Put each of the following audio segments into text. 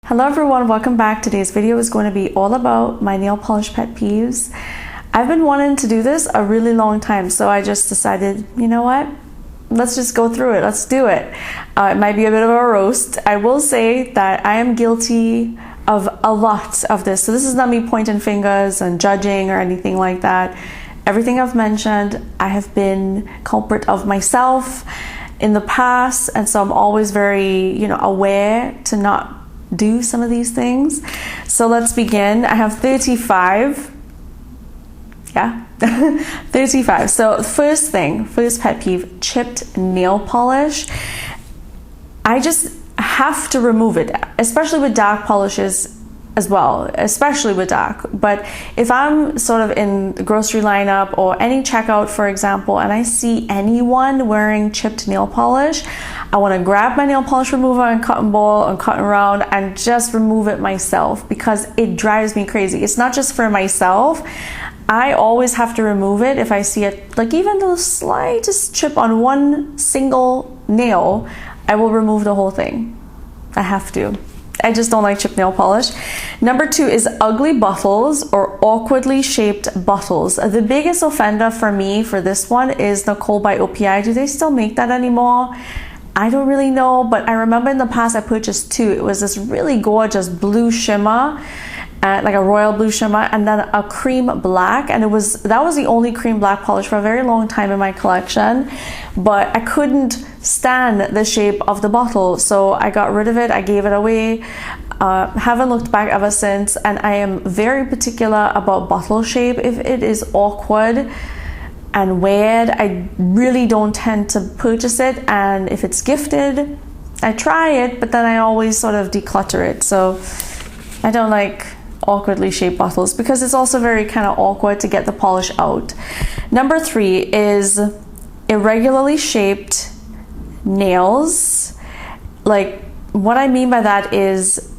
Hello everyone, welcome back. Today's video is going to be all about my nail polish pet peeves. I've been wanting to do this a really long time, so I just decided, you know what? Let's just go through it. Let's do it. It might be a bit of a roast. I will say that I am guilty of a lot of this. So this is not me pointing fingers and judging or anything like that. Everything I've mentioned, I have been culprit of myself in the past, and so I'm always very, aware to not do some of these things. So let's begin. I have 35. Yeah, 35. So first pet peeve, chipped nail polish. I just have to remove it, especially with dark polishes as well, especially with dark. But if I'm sort of in the grocery lineup or any checkout, for example, and I see anyone wearing chipped nail polish, I want to grab my nail polish remover and cotton ball and cotton round and just remove it myself, because it drives me crazy. It's not just for myself. I always have to remove it if I see it, like even the slightest chip on one single nail, I will remove the whole thing. I have to. I just don't like chipped nail polish. Number 2 is ugly bottles or awkwardly shaped bottles. The biggest offender for me for this one is Nicole by OPI. Do they still make that anymore? I don't really know, but I remember in the past I purchased 2. It was this really gorgeous blue shimmer, like a royal blue shimmer, and then a cream black, and that was the only cream black polish for a very long time in my collection. But I couldn't stand the shape of the bottle, so I got rid of it. I gave it away. Haven't looked back ever since, and I am very particular about bottle shape. If it is awkward and weird, I really don't tend to purchase it, and if it's gifted, I try it, but then I always sort of declutter it. So I don't like awkwardly shaped bottles because it's also very kind of awkward to get the polish out. Number 3 is irregularly shaped nails. Like, what I mean by that is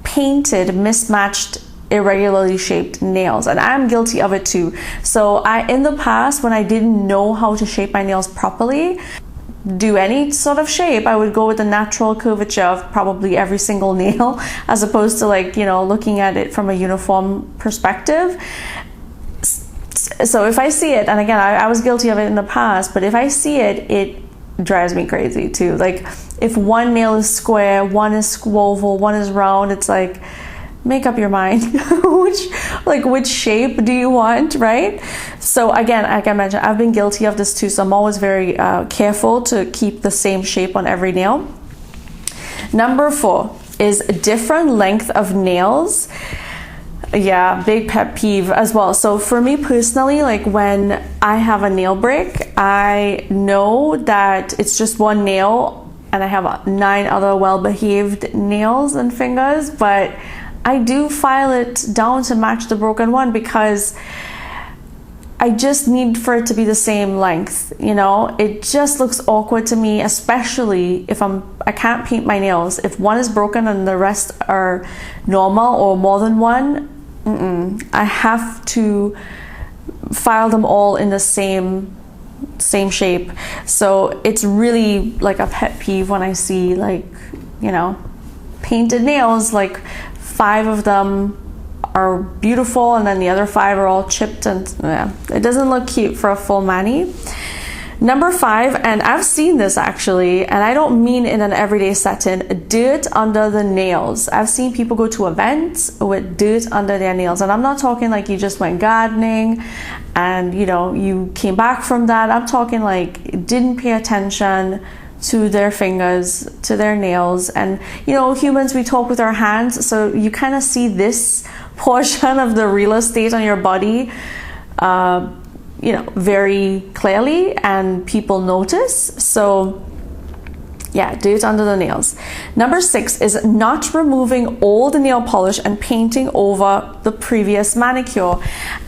painted, mismatched, irregularly shaped nails, and I'm guilty of it too. So in the past, when I didn't know how to shape my nails properly, do any sort of shape, I would go with the natural curvature of probably every single nail, as opposed to looking at it from a uniform perspective. So if I see it, and again, I was guilty of it in the past, but if I see it, it drives me crazy too. Like, if one nail is square, one is oval, one is round, it's like, make up your mind. which shape do you want, right? So again, like I mentioned, I've been guilty of this too, so I'm always very careful to keep the same shape on every nail. Number 4 is different length of nails. Yeah, big pet peeve as well. So for me personally, like when I have a nail break, I know that it's just one nail and I have 9 other well-behaved nails and fingers, but I do file it down to match the broken one because I just need for it to be the same length. It just looks awkward to me, especially if I can't paint my nails. If one is broken and the rest are normal or more than one, I have to file them all in the same shape. So it's really like a pet peeve when I see painted nails, like 5 of them are beautiful and then the other 5 are all chipped, and yeah, it doesn't look cute for a full mani. Number 5, and I've seen this actually, and I don't mean in an everyday setting, dirt under the nails. I've seen people go to events with dirt under their nails, and I'm not talking like you just went gardening and you came back from that. I'm talking like didn't pay attention to their fingers, to their nails. And humans, we talk with our hands, so you kind of see this portion of the real estate on your body very clearly, and people notice. So yeah, dirt under the nails. Number 6 is not removing old nail polish and painting over the previous manicure.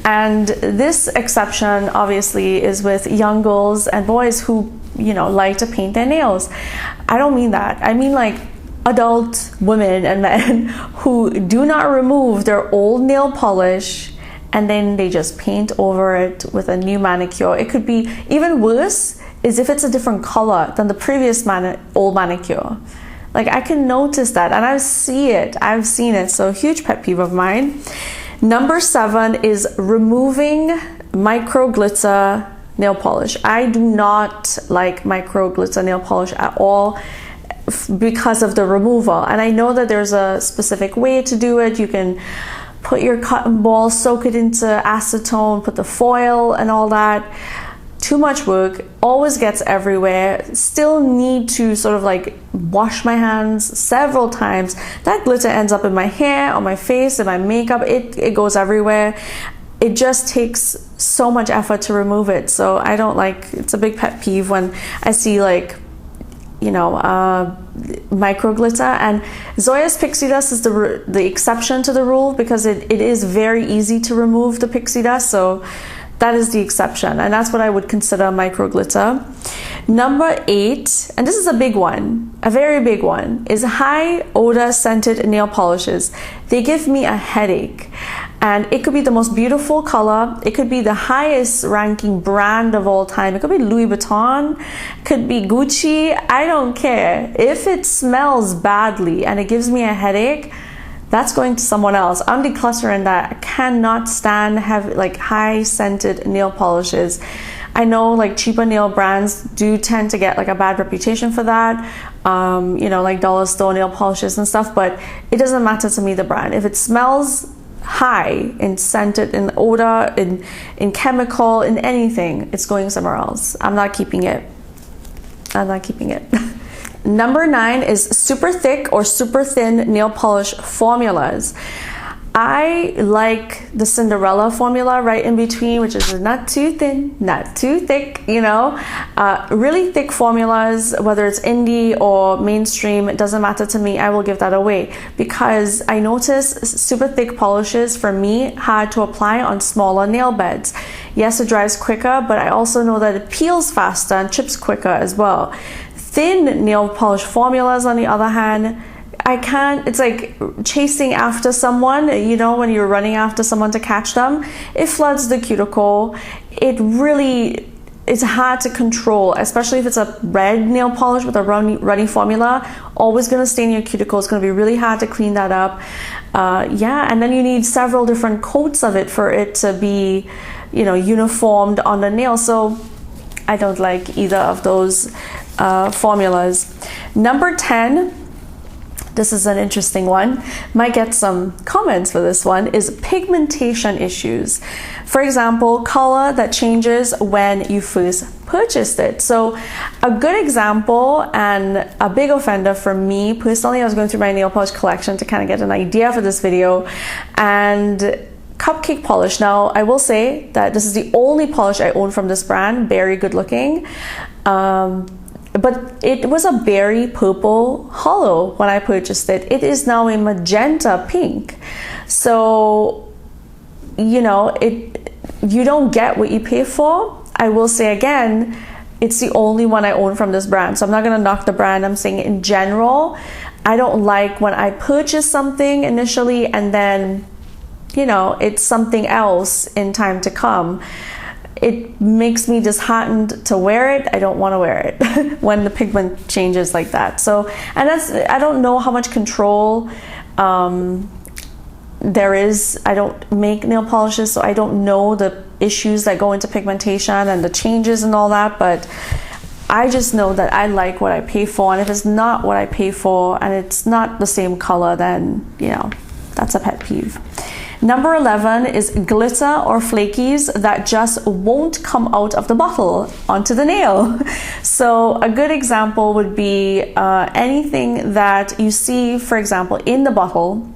And this exception obviously is with young girls and boys who like to paint their nails. I don't mean that. I mean like adult women and men who do not remove their old nail polish and then they just paint over it with a new manicure. It could be even worse is if it's a different color than the previous old manicure. Like, I can notice that, and I've seen it, so huge pet peeve of mine. Number 7 is removing micro glitter nail polish. I do not like micro glitter nail polish at all because of the removal, and I know that there's a specific way to do it. You can put your cotton ball, soak it into acetone, put the foil and all that. Too much work, always gets everywhere. Still need to sort of like wash my hands several times. That glitter ends up in my hair, on my face, in my makeup. It goes everywhere. It just takes so much effort to remove it. So I don't like, it's a big pet peeve when I see like, you know, micro glitter. And Zoya's pixie dust is the exception to the rule, because it is very easy to remove the pixie dust. So that is the exception, and that's what I would consider micro glitter. Number 8, and this is a big one, a very big one, is high odor scented nail polishes. They give me a headache, and it could be the most beautiful color. It could be the highest ranking brand of all time. It could be Louis Vuitton, it could be Gucci. I don't care. If it smells badly and it gives me a headache, that's going to someone else. I'm decluttering that. I cannot stand like high scented nail polishes. I know like cheaper nail brands do tend to get like a bad reputation for that, you know, like dollar store nail polishes and stuff, but it doesn't matter to me, the brand. If it smells high in scented, in odor, in chemical, in anything, it's going somewhere else. I'm not keeping it. I'm not keeping it. Number 9 is super thick or super thin nail polish formulas. I like the Cinderella formula right in between, which is not too thin, not too thick, you know. Really thick formulas, whether it's indie or mainstream, it doesn't matter to me. I will give that away, because I notice super thick polishes for me hard to apply on smaller nail beds. Yes, it dries quicker, but I also know that it peels faster and chips quicker as well. Thin nail polish formulas, on the other hand, I can't, it's like chasing after someone, you know, when you're running after someone to catch them. It floods the cuticle. It's hard to control, especially if it's a red nail polish with a runny formula. Always going to stain your cuticle. It's going to be really hard to clean that up. Yeah, and then you need several different coats of it for it to be, you know, uniformed on the nail. So I don't like either of those formulas. Number 10, this is an interesting one, might get some comments for this one, is pigmentation issues. For example, color that changes when you first purchased it. So a good example and a big offender for me personally, I was going through my nail polish collection to kind of get an idea for this video, and cupcake polish. Now, I will say that this is the only polish I own from this brand. Very good looking. But it was a berry purple hollow when I purchased it. It is now a magenta pink. So, you know, you don't get what you pay for. I will say again, it's the only one I own from this brand. So I'm not going to knock the brand. I'm saying in general, I don't like when I purchase something initially and then, you know, it's something else in time to come. It makes me disheartened to wear it. I don't want to wear it when the pigment changes like that. So, and I don't know how much control there is. I don't make nail polishes, so I don't know the issues that go into pigmentation and the changes and all that, but I just know that I like what I pay for, and if it's not what I pay for and it's not the same color, then, you know, that's a pet peeve. Number 11 is glitter or flakies that just won't come out of the bottle onto the nail. So a good example would be anything that you see, for example, in the bottle.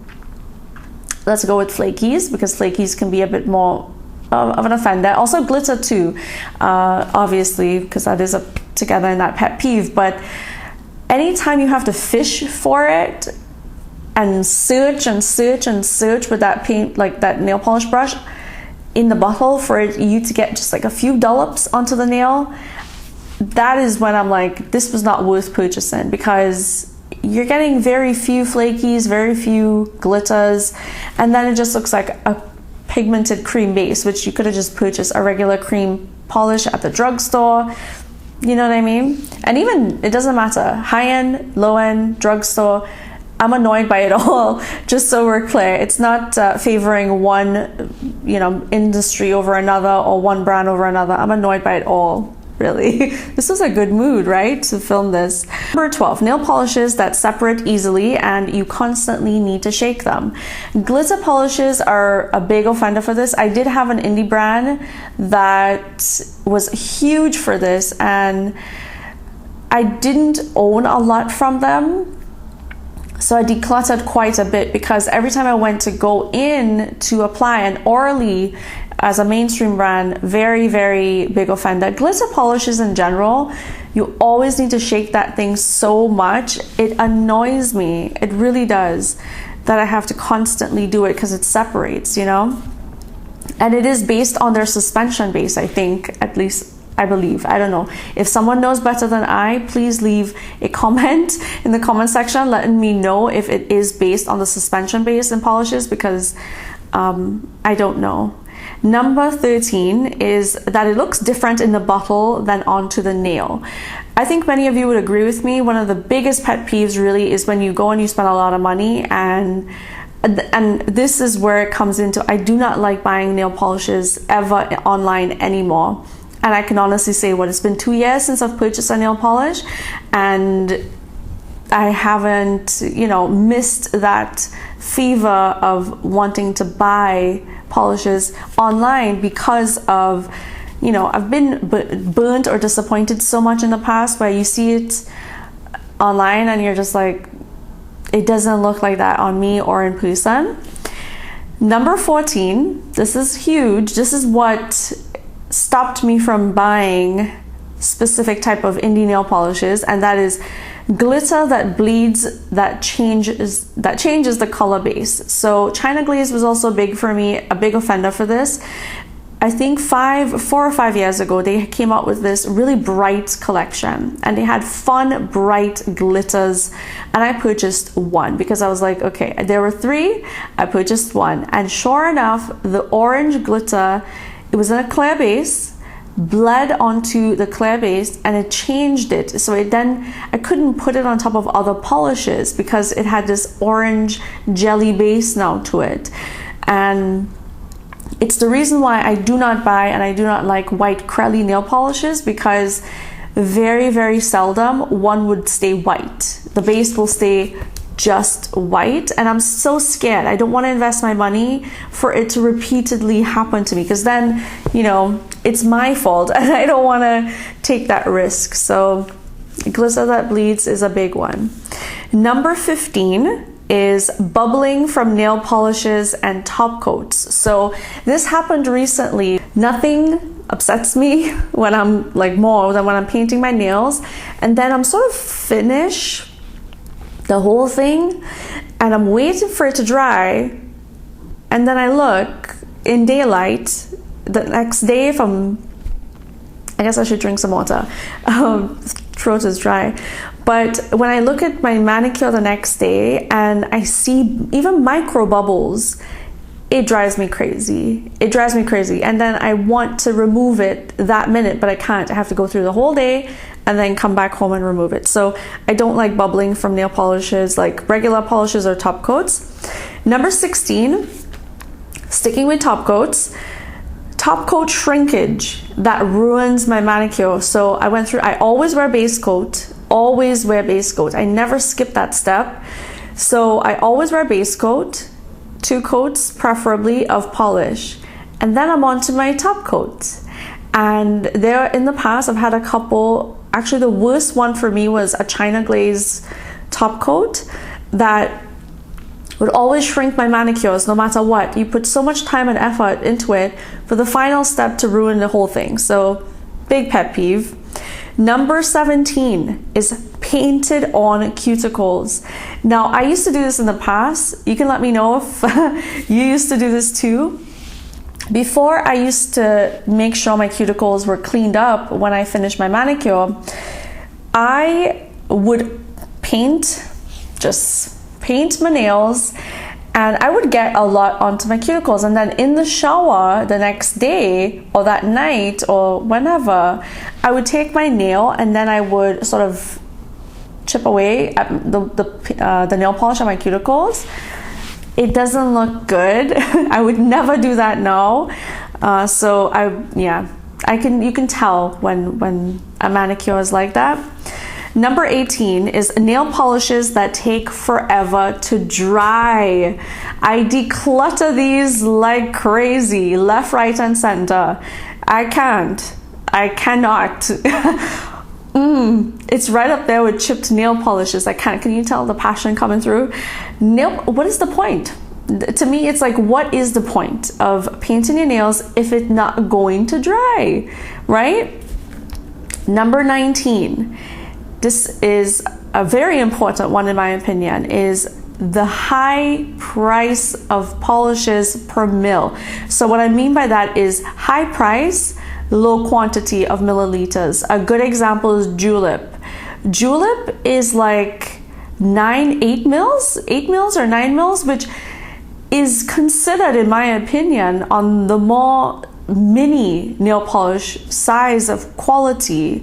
Let's go with flakies, because flakies can be a bit more of an offender. Also glitter too, obviously, because that is together in that pet peeve. But anytime you have to fish for it, and search and search and search with that paint, like that nail polish brush in the bottle for you to get just like a few dollops onto the nail, that is when I'm like, this was not worth purchasing, because you're getting very few flakies, very few glitters, and then it just looks like a pigmented cream base, which you could have just purchased a regular cream polish at the drugstore. You know what I mean? And even, it doesn't matter, high-end, low-end, drugstore, I'm annoyed by it all. Just so we're clear, it's not favoring one, you know, industry over another or one brand over another. I'm annoyed by it all, really. This was a good mood, right, to film this. Number 12, nail polishes that separate easily and you constantly need to shake them. Glitter polishes are a big offender for this. I did have an indie brand that was huge for this, and I didn't own a lot from them. So I decluttered quite a bit, because every time I went to go in to apply, and Orally as a mainstream brand, very, very big offender. Glitter polishes in general, you always need to shake that thing so much. It annoys me. It really does, that I have to constantly do it because it separates, you know? And it is based on their suspension base, I think, at least I believe. I don't know. If someone knows better than I, please leave a comment in the comment section letting me know if it is based on the suspension base in polishes, because I don't know. Number 13 is that it looks different in the bottle than onto the nail. I think many of you would agree with me. One of the biggest pet peeves really is when you go and you spend a lot of money, and this is where it comes into, I do not like buying nail polishes ever online anymore. And I can honestly say, what, it's been 2 years since I've purchased a nail polish, and I haven't, you know, missed that fever of wanting to buy polishes online because of, you know, I've been burnt or disappointed so much in the past where you see it online and you're just like, it doesn't look like that on me or in person. Number 14, this is huge. This is what stopped me from buying specific type of indie nail polishes, and that is glitter that bleeds, that changes the color base. So China Glaze was also big for me, a big offender for this. I think 4 or 5 years ago, they came out with this really bright collection, and they had fun, bright glitters, and I purchased one because I was like, okay, there were 3, I purchased one, and sure enough, the orange glitter, it was in a clear base, bled onto the clear base, and it changed it. So I couldn't put it on top of other polishes because it had this orange jelly base now to it. And it's the reason why I do not buy and I do not like white Crelly nail polishes, because very, very seldom one would stay white. The base will stay just white, and I'm so scared. I don't want to invest my money for it to repeatedly happen to me, because then, you know, it's my fault and I don't want to take that risk. So glitter that bleeds is a big one. Number 15 is bubbling from nail polishes and top coats. So this happened recently. Nothing upsets me when I'm like more than when I'm painting my nails, and then I'm sort of finished the whole thing and I'm waiting for it to dry, and then I look in daylight the next day. I guess I should drink some water. Throat is dry. But when I look at my manicure the next day and I see even micro bubbles, it drives me crazy. It drives me crazy. And then I want to remove it that minute, but I can't. I have to go through the whole day and then come back home and remove it. So I don't like bubbling from nail polishes, like regular polishes or top coats. Number 16, sticking with top coats, top coat shrinkage that ruins my manicure. So I always wear base coat, I never skip that step. So I always wear base coat, 2 coats preferably of polish, and then I'm on to my top coat. And there in the past I've had a couple, actually the worst one for me was a China Glaze top coat that would always shrink my manicures no matter what. You put so much time and effort into it for the final step to ruin the whole thing. So big pet peeve. Number 17 is painted on cuticles. Now I used to do this in the past. You can let me know if you used to do this too. Before, I used to make sure my cuticles were cleaned up when I finished my manicure. I would paint my nails, And I would get a lot onto my cuticles, and then in the shower the next day or that night or whenever, I would take my nail and then I would sort of chip away at the nail polish on my cuticles. It doesn't look good. I would never do that now. So you can tell when a manicure is like that. Number 18 is nail polishes that take forever to dry. I declutter these like crazy, left, right, and center. I cannot. It's right up there with chipped nail polishes. I can't. Can you tell the passion coming through? What is the point? To me, it's like, what is the point of painting your nails if it's not going to dry, right? Number 19. This is a very important one in my opinion, is the high price of polishes per mil. So what I mean by that is high price, low quantity of milliliters. A good example is Julep. Julep is like 8 mils or 9 mils, which is considered, in my opinion, on the more mini nail polish size of quantity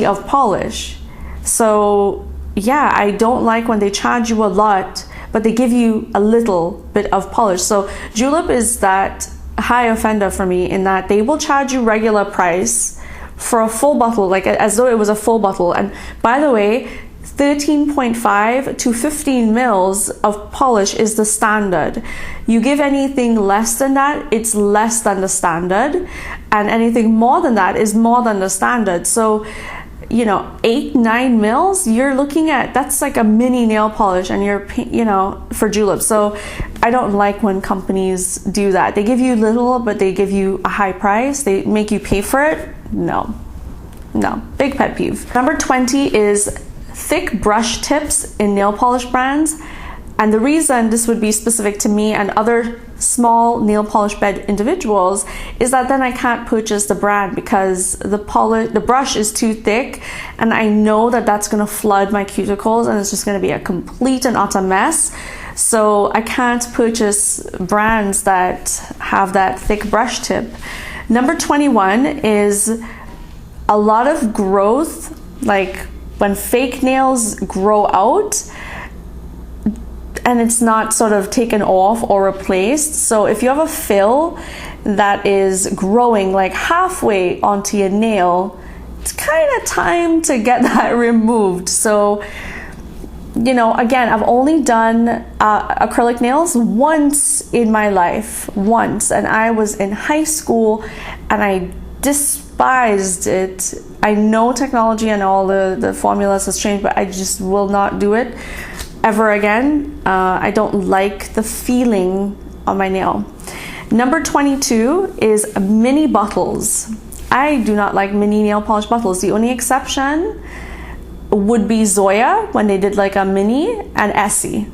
of polish. So yeah, I don't like when they charge you a lot but they give you a little bit of polish. So Julep is that high offender for me, in that they will charge you regular price for a full bottle, like as though it was a full bottle. And by the way, 13.5 to 15 mils of polish is the standard. You give anything less than that, it's less than the standard, and anything more than that is more than the standard. So 8-9 mils, you're looking at, that's like a mini nail polish, and you're for Julep. So I don't like when companies do that. They give you little but they give you a high price, they make you pay for it. No, big pet peeve. Number 20 is thick brush tips in nail polish brands. And the reason this would be specific to me and other small nail polish bed individuals is that then I can't purchase the brand because the brush is too thick, and I know that that's going to flood my cuticles and it's just going to be a complete and utter mess. So I can't purchase brands that have that thick brush tip. Number 21 is a lot of growth, like when fake nails grow out and it's not sort of taken off or replaced. So if you have a fill that is growing like halfway onto your nail, it's kind of time to get that removed. So, again, I've only done acrylic nails once in my life, and I was in high school and I despised it. I know technology and all the formulas has changed, but I just will not do it ever again. I don't like the feeling on my nail. Number 22 is mini bottles. I do not like mini nail polish bottles. The only exception would be Zoya when they did like a mini, and Essie.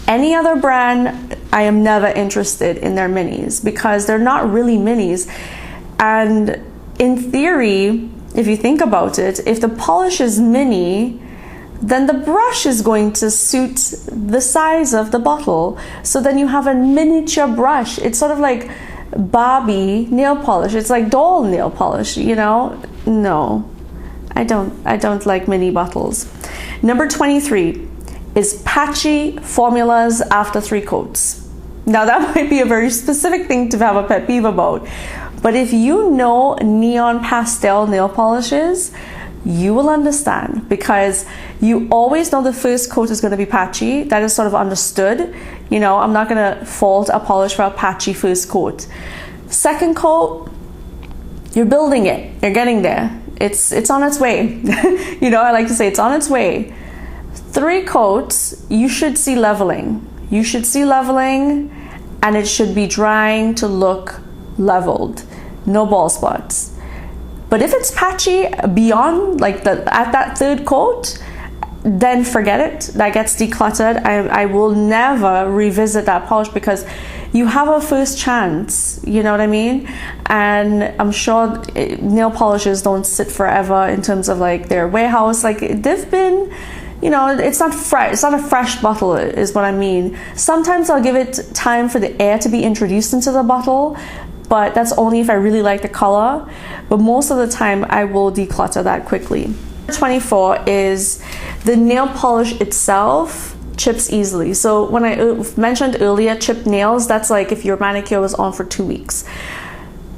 Any other brand, I am never interested in their minis because they're not really minis. And in theory, if you think about it, if the polish is mini, then the brush is going to suit the size of the bottle. So then you have a miniature brush. It's sort of like Barbie nail polish. It's like doll nail polish, No, I don't like mini bottles. Number 23 is Patchy formulas after 3 coats. Now that might be a very specific thing to have a pet peeve about. But if you know neon pastel nail polishes, you will understand, because you always know the first coat is going to be patchy. That is sort of understood. I'm not going to fault a polish for a patchy first coat. Second coat, you're building it. You're getting there. It's on its way. I like to say it's on its way. 3 coats, you should see leveling. And it should be drying to look leveled. No bald spots. But if it's patchy beyond at that 3rd coat, then forget it. That gets decluttered. I will never revisit that polish because you have a first chance, you know what I mean? And I'm sure nail polishes don't sit forever in terms of like their warehouse. Like they've been you know, it's not fresh. It's not a fresh bottle is what I mean. Sometimes I'll give it time for the air to be introduced into the bottle, but that's only if I really like the color. But most of the time I will declutter that quickly. 24 is the nail polish itself chips easily. So when I mentioned earlier chipped nails, that's like if your manicure was on for 2 weeks.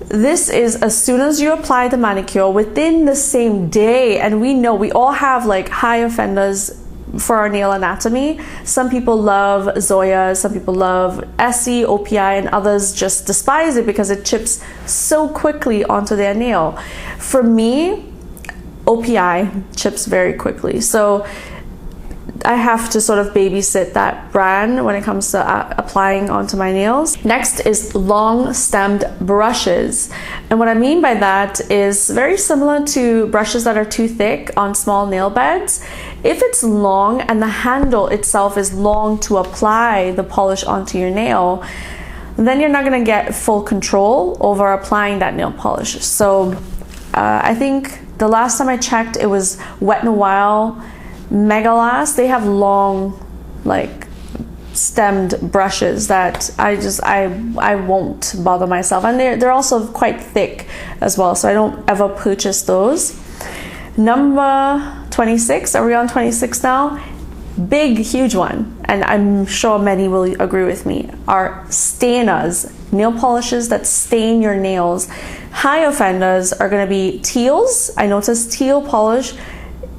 This is as soon as you apply the manicure within the same day, and we know we all have like high offenders for our nail anatomy. Some people love Zoya, some people love Essie, OPI, and others just despise it because it chips so quickly onto their nail. For me, OPI chips very quickly. So I have to sort of babysit that brand when it comes to applying onto my nails. Next is long stemmed brushes. And what I mean by that is very similar to brushes that are too thick on small nail beds. If it's long and the handle itself is long to apply the polish onto your nail, then you're not going to get full control over applying that nail polish. So I think the last time I checked, it was Wet n Wild Megalast. They have long, like, stemmed brushes that I won't bother myself, and they're also quite thick as well, so I don't ever purchase those. Number 26, are we on 26 now? Big, huge one, and I'm sure many will agree with me, are stainers, nail polishes that stain your nails. High offenders are going to be teals. I noticed teal polish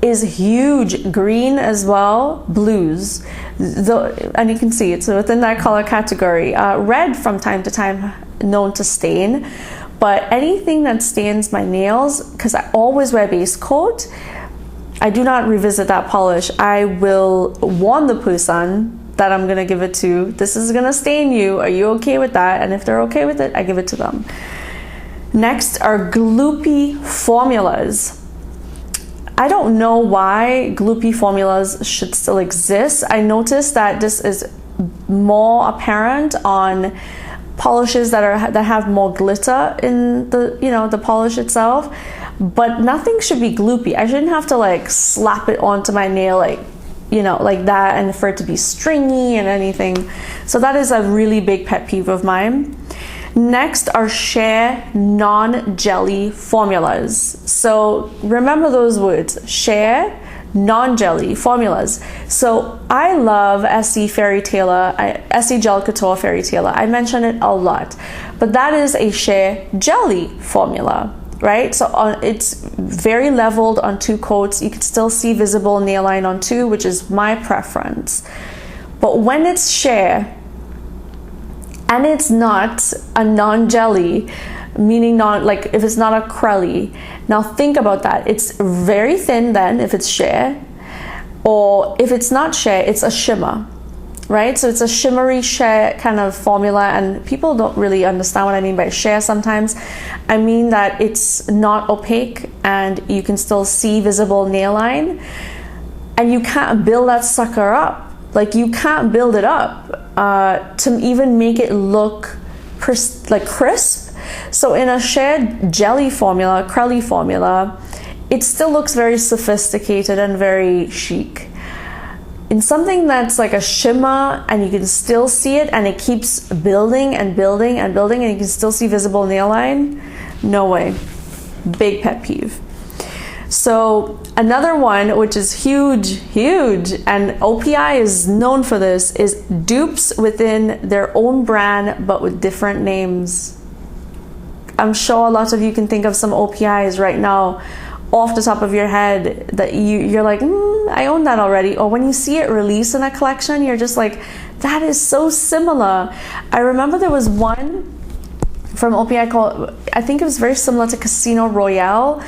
is huge, green as well, blues, and you can see it's within that color category. Red from time to time known to stain, but anything that stains my nails, because I always wear base coat, I do not revisit that polish. I will warn the person that I'm gonna give it to, this is gonna stain you, are you okay with that? And if they're okay with it, I give it to them. Next are Gloopy Formulas. I don't know why Gloopy Formulas should still exist. I noticed that this is more apparent on polishes that have more glitter in the polish itself, but nothing should be gloopy. I shouldn't have to like slap it onto my nail like that, and for it to be stringy and anything. So that is a really big pet peeve of mine. Next are sheer non-jelly formulas. So remember those words, sheer non-jelly formulas. So I love Essie Fairy Tailer, Essie Gel Couture Fairy Tailer. I mention it a lot, but that is a sheer jelly formula, right? So it's very leveled on 2 coats. You can still see visible nail line on 2, which is my preference. But when it's sheer, and it's not a non-jelly, meaning not like if it's not a crelly. Now think about that. It's very thin then if it's sheer, or if it's not sheer, it's a shimmer, right? So it's a shimmery sheer kind of formula, and people don't really understand what I mean by sheer sometimes. I mean that it's not opaque and you can still see visible nail line, and you can't build that sucker up. Like you can't build it up to even make it look crisp. So in a shared jelly formula, crelly formula, it still looks very sophisticated and very chic. In something that's like a shimmer and you can still see it and it keeps building and building and building and you can still see visible nail line, no way. Big pet peeve. So another one, which is huge, and OPI is known for this, is dupes within their own brand but with different names. I'm sure a lot of you can think of some OPIs right now off the top of your head that you're like, I own that already. Or when you see it released in a collection, you're just like, that is so similar. I remember there was one from OPI called, I think it was very similar to Casino Royale.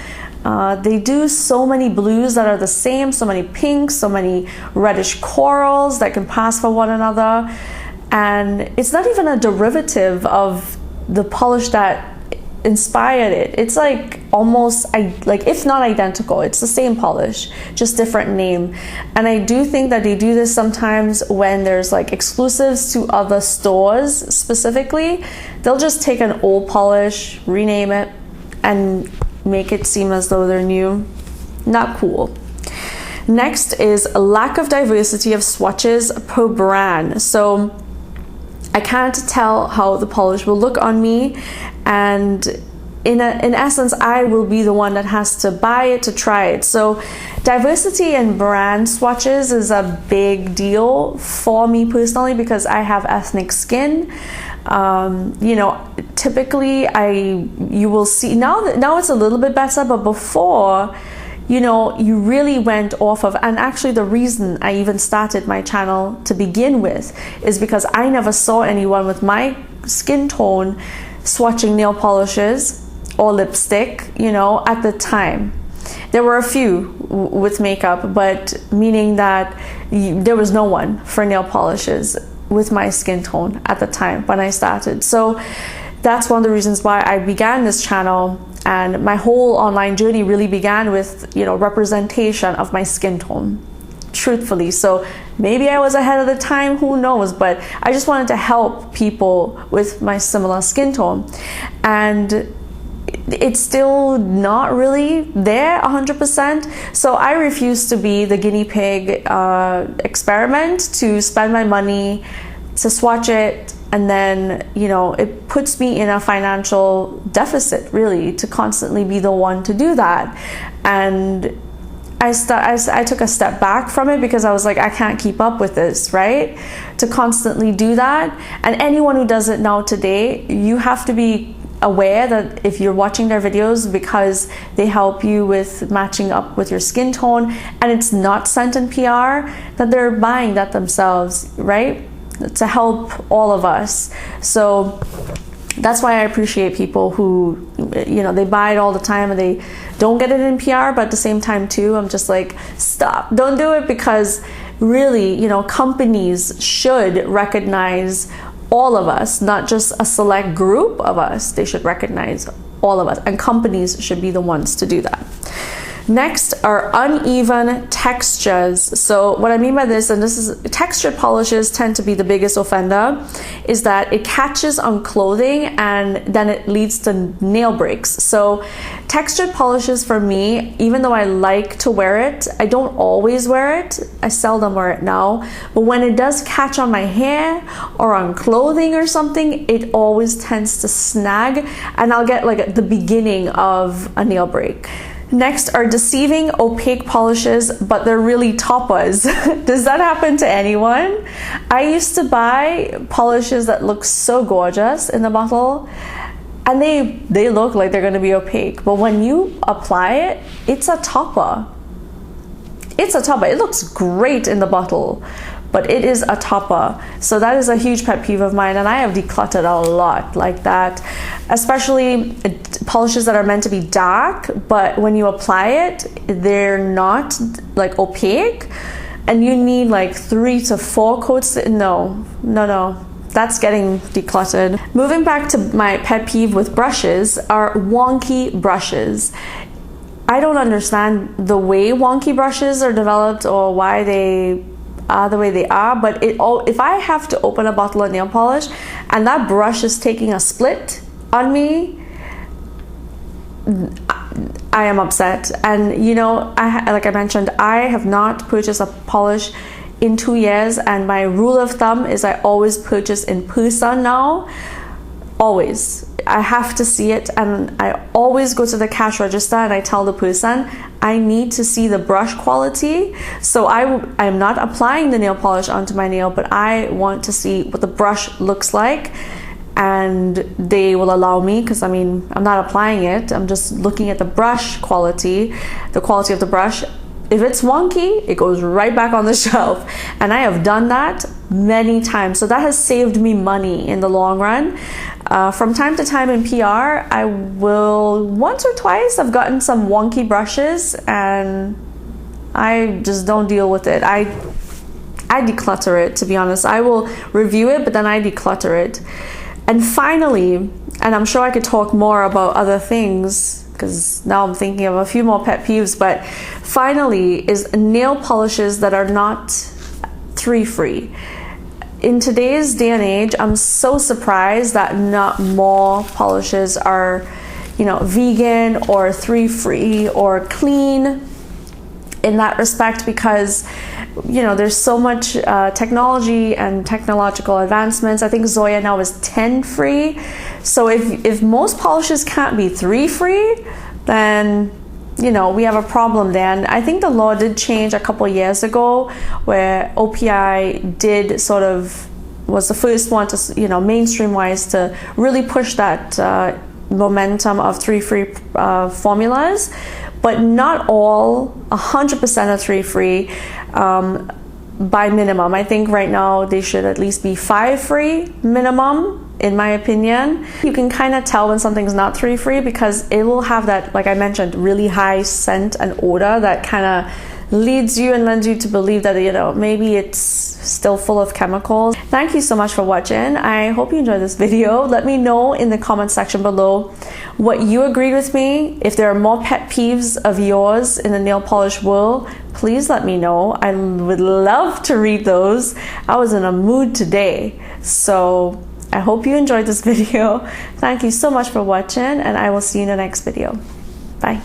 They do so many blues that are the same, so many pinks, so many reddish corals that can pass for one another, and it's not even a derivative of the polish that inspired it. It's like almost like if not identical, it's the same polish, just different name. And I do think that they do this sometimes when there's like exclusives to other stores specifically. They'll just take an old polish, rename it, and make it seem as though they're new. Not cool. Next is a lack of diversity of swatches per brand. So I can't tell how the polish will look on me, and in essence, I will be the one that has to buy it to try it. So diversity in brand swatches is a big deal for me personally because I have ethnic skin. You know, typically you will see now it's a little bit better, but before, you know, you really went off of, and actually the reason I even started my channel to begin with is because I never saw anyone with my skin tone swatching nail polishes or lipstick, you know, at the time. There were a few with makeup, but meaning that there was no one for nail polishes with my skin tone at the time when I started. So that's one of the reasons why I began this channel, and my whole online journey really began with, you know, representation of my skin tone, truthfully. So maybe I was ahead of the time, who knows, but I just wanted to help people with my similar skin tone. And it's still not really there 100%. So I refuse to be the guinea pig experiment, to spend my money to swatch it, and then, you know, it puts me in a financial deficit really to constantly be the one to do that. And I took a step back from it because I was like, I can't keep up with this, right? To constantly do that. And anyone who does it now today, you have to be aware that if you're watching their videos because they help you with matching up with your skin tone and it's not sent in PR, that they're buying that themselves, right? To help all of us. So that's why I appreciate people who, you know, they buy it all the time and they don't get it in PR, but at the same time too, I'm just like, stop, don't do it, because really, you know, companies should recognize all of us, not just a select group of us. They should recognize all of us, and companies should be the ones to do that. Next are uneven textures. So what I mean by this, and this is, textured polishes tend to be the biggest offender, is that it catches on clothing and then it leads to nail breaks. So textured polishes for me, even though I like to wear it, I don't always wear it. I seldom wear it now. But when it does catch on my hair or on clothing or something, it always tends to snag and I'll get like the beginning of a nail break. Next are deceiving opaque polishes, but they're really tapas. Does that happen to anyone? I used to buy polishes that look so gorgeous in the bottle, and they look like they're going to be opaque, but when you apply it, it's a topper. It's a topper. It looks great in the bottle, but it is a topper. So that is a huge pet peeve of mine, and I have decluttered a lot like that, especially polishes that are meant to be dark, but when you apply it, they're not like opaque, and you need like 3 to 4 coats. No, that's getting decluttered. Moving back to my pet peeve with brushes are wonky brushes. I don't understand the way wonky brushes are developed or why they are the way they are, but if I have to open a bottle of nail polish and that brush is taking a split on me, I am upset. And you know, like I mentioned, I have not purchased a polish in 2 years, and my rule of thumb is I always purchase in person now. Always. I have to see it, and I always go to the cash register and I tell the person I need to see the brush quality. So I'm not applying the nail polish onto my nail, but I want to see what the brush looks like, and they will allow me, because I mean, I'm not applying it, I'm just looking at the brush quality, the quality of the brush. If it's wonky, it goes right back on the shelf, and I have done that many times. So that has saved me money in the long run. From time to time in PR, I will, once or twice, I've gotten some wonky brushes and I just don't deal with it. I declutter it, to be honest. I will review it, but then I declutter it. And finally, and I'm sure I could talk more about other things because now I'm thinking of a few more pet peeves, but finally is nail polishes that are not 3-free. In today's day and age, I'm so surprised that not more polishes are, you know, vegan or 3-free or clean. in that respect, because you know there's so much technology and technological advancements. I think Zoya now is 10 free. So if most polishes can't be 3 free, then you know we have a problem there. And I think the law did change a couple years ago, where OPI did sort of was the first one to, you know, mainstream wise, to really push that momentum of 3 free formulas. But not all 100% are 3 free by minimum. I think right now they should at least be 5 free minimum, in my opinion. You can kind of tell when something's not 3 free because it will have that, like I mentioned, really high scent and odor that kind of leads you and lends you to believe that, you know, maybe it's still full of chemicals. Thank you so much for watching. I hope you enjoyed this video. Let me know in the comment section below what you agreed with me. If there are more pet peeves of yours in the nail polish world, please let me know. I would love to read those. I was in a mood today. So I hope you enjoyed this video. Thank you so much for watching, and I will see you in the next video. Bye.